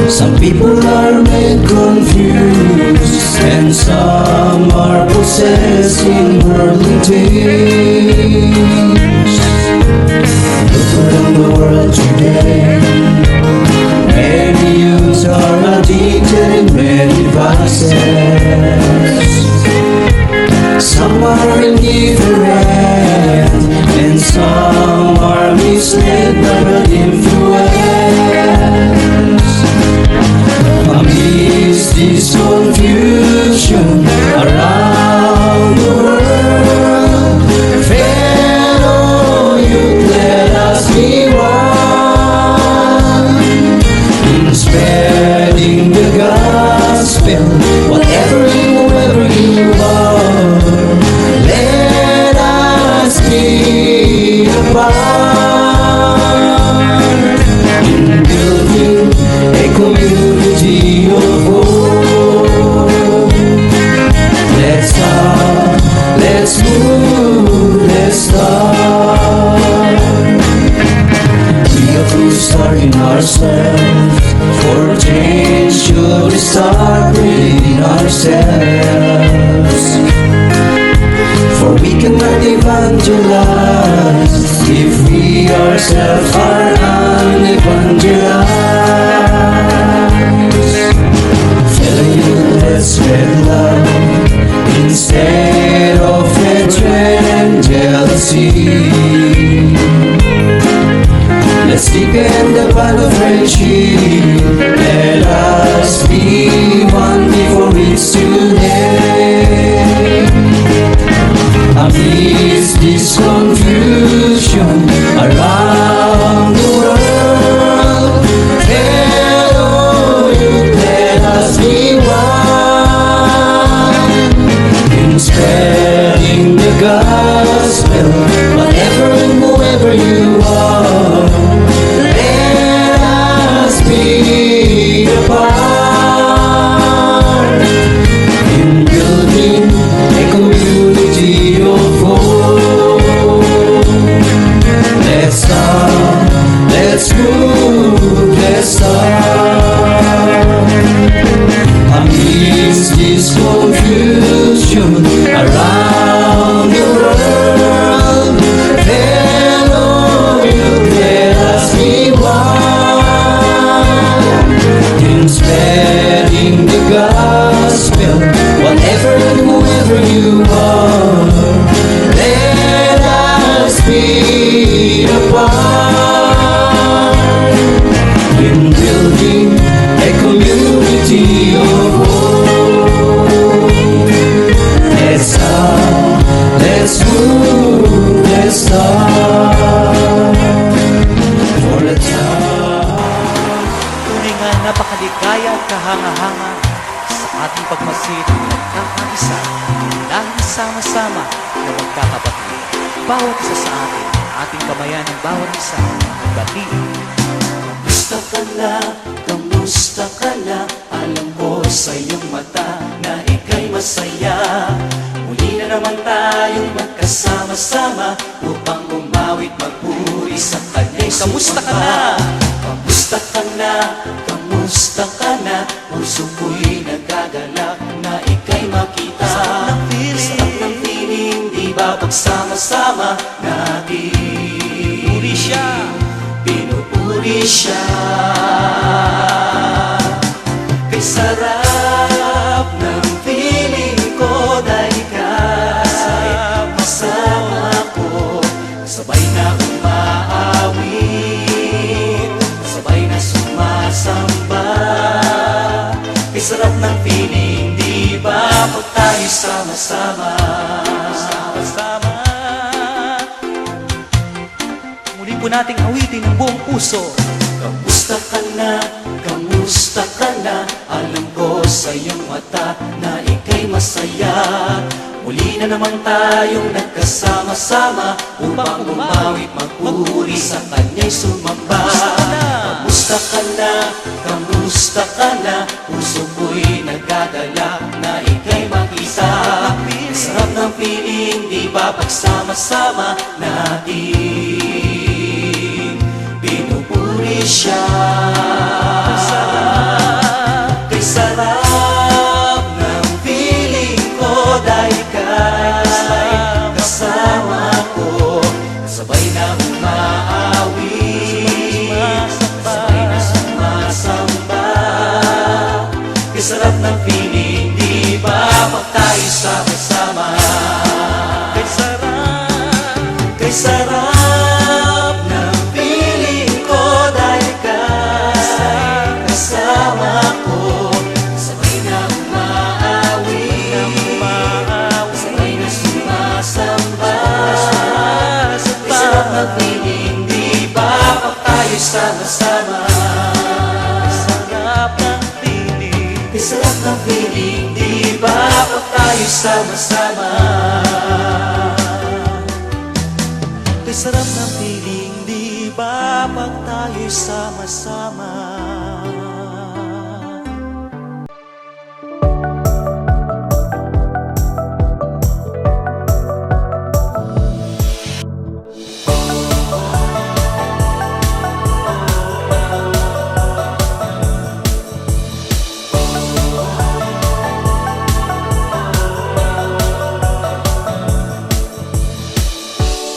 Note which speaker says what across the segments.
Speaker 1: Some people are made confused, and some are possessing worldly things. Look around the world today, many youths are addicted in many vices. Some are indifferent, and some are misled by bad influence. Amidst this confusion around the world, fellow youth, let us be one in spreading the gospel, whatever and whoever you are. Let us be a part in building a community of hope. Let's start, let's move, let's start. We have to start in ourselves, for change should start within ourselves. For we cannot evangelize if we ourselves are unevangelized. Fellow youth, let's spread love instead of hatred and jealousy. Let's deepen the bond of friendship. Let us be one before it's too late. Amidst this confusion around the world, fellow youth, let us be one in spreading the gospel, whatever and whoever you are. Let us be a part in building a community of hope. Let's start, let's move, let's start. Amidst this confusion around the world, fellow youth, let us be one in spreading the gospel, whatever and whoever you are. Let us be a part in building a community of hope. Let's start, let's move, let's start. For the time.
Speaker 2: Tunay nga napakaligaya at kahanga-hanga sa ating pagmasid at nagkakaisa dahil sama-sama na magkakapatid. Bawat isa sa atin, ating kamayan ng bawat isa, batiin.
Speaker 1: Kamusta ka na? Kamusta ka na? Alam ko sa iyong mata na ika'y masaya. Muli na naman tayong magkasama-sama upang umawit magpuri sa Kanya'y
Speaker 2: Kamusta ka
Speaker 1: sumamba.
Speaker 2: na?
Speaker 1: Kamusta ka na? Kamusta ka na? Puso ko'y nagagalak na ika'y makita.
Speaker 2: Sarap ng feeling.
Speaker 1: Sarap ng feeling, di ba pagsama-sama natin?
Speaker 2: Puri siya.
Speaker 1: Pinupuri siya. Kay sarap ng feeling ko dahil ika'y kasama ko. Sabay na umaawit, sabay na sumasamba. Kay sarap ng feeling, di ba pag tayo sama-sama?
Speaker 2: Sama-sama. Muli po nating awitin ng buong puso.
Speaker 1: Kamusta ka na? Kamusta ka na? Alam ko sa iyong mata na ika'y masaya. Muli na naman tayong nagkasama-sama upang umawit magpuri sa Kanya'y sumamba. Kamusta ka na? Kamusta ka na? Puso ko'y nagdadala na ika'y makita. Sarap ng piling, di ba pagsama-sama natin? Pinupuri siya. sarap ng piling, di ba pag tayo'y sama-sama? Kay sarap ng piling, di ba pag tayo'y sama-sama?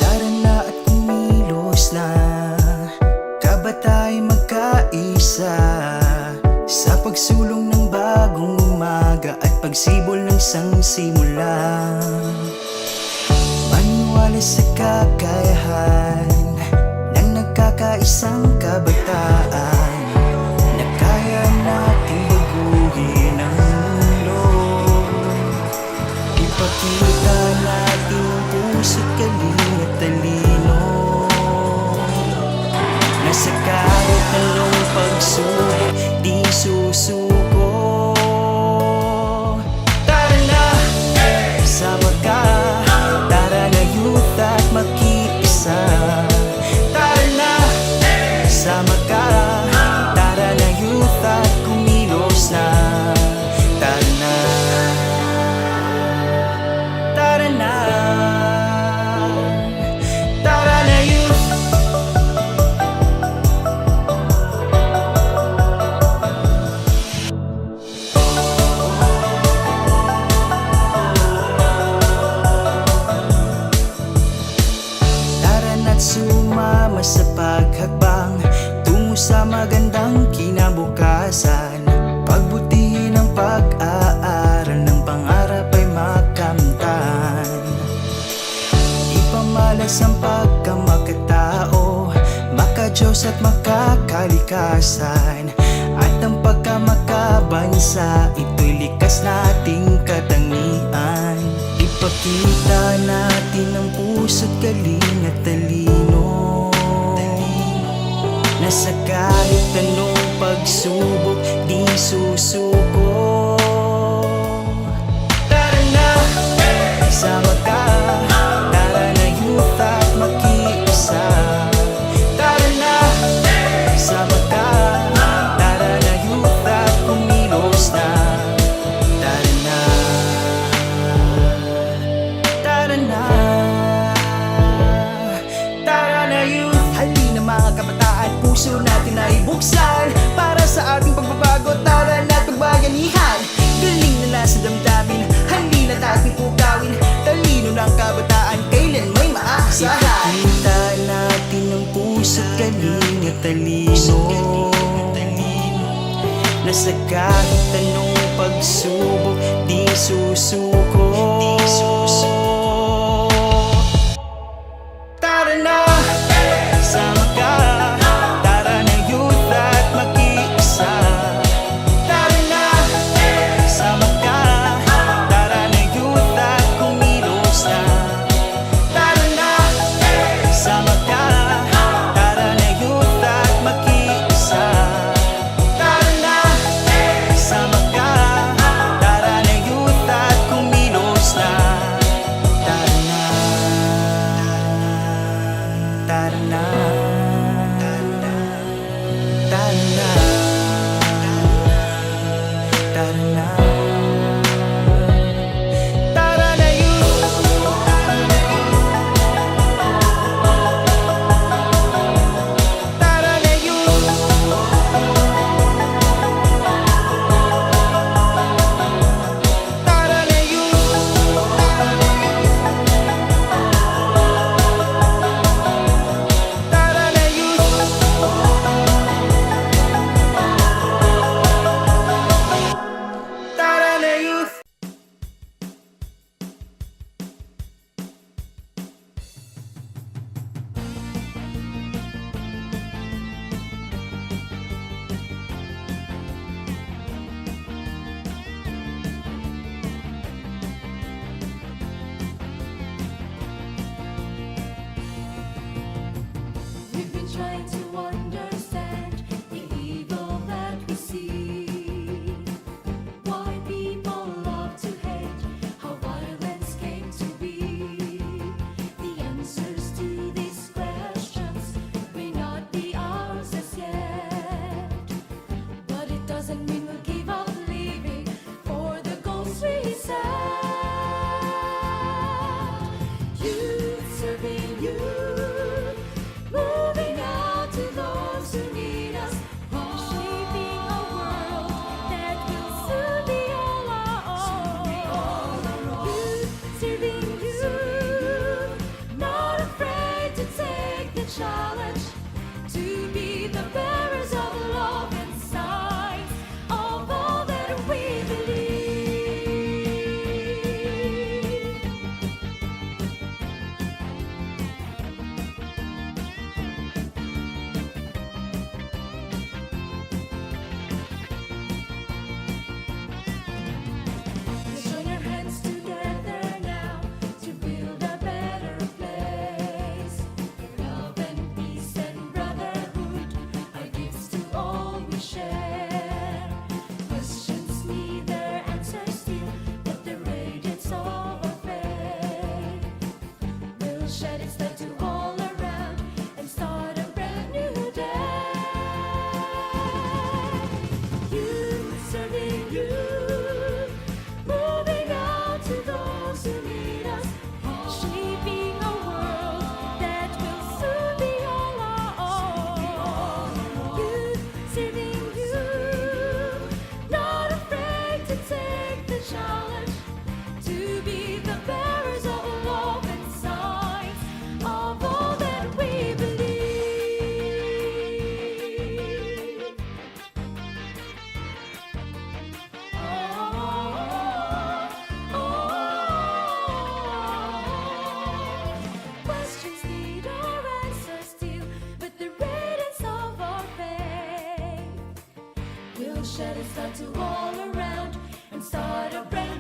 Speaker 3: Tara na at kumilos na, kabatay magkaisa, sa pagsulong ng bagong umaga at pagsibol ng isang simula. Maniwala sa kakayahan ng nagkakaisang kabataan, na kaya nating baguhin ang mundo. Ipakita natin ang puso't galing at talino, na sa kahit anong pagsubok di susuko. Tara na, sama ka, tara na youth at makiisa. Tara na, sama ka, tara na youth at kumilos na. Tara na, tara na, tara na youth. Tara na't sumama sa paghakbang tungo sa magandang kinabukasan. Pagbutihin ang pag-aaral ng pangarap ay makamtan. Ipamalas ang pagkamakatao, makadiyos at makakalikasan. At ang pagkamakabansa, ito'y likas nating katangian. Ipakita natin ang puso't galing at talino, na sa kahit anong pagsubok di susuko. Tara na, sama ka, tara na youth at makiisa. Tara na, sama ka, tara na youth at kumilos na. Tara na, tara na, tara na youth. Halina mga kabataan, puso natin ay buksan para sa ating pagbabago. Tara na't pagbayanihan, galing na nasa damdamin. Halina natin pugawin, talino ng kabataan, kailan may maaasahan. Ipakita natin ang puso't galing at talino, na sa kahit anong pagsubok di susuko. Tara na, sama ka, tara na youth at makiisa. Tara na, sama ka, tara na youth at kumilos na. Tara na, sama ka, tara na youth at makiisa. Tara na, sama ka, tara na youth at kumilos.
Speaker 4: all around and start a brand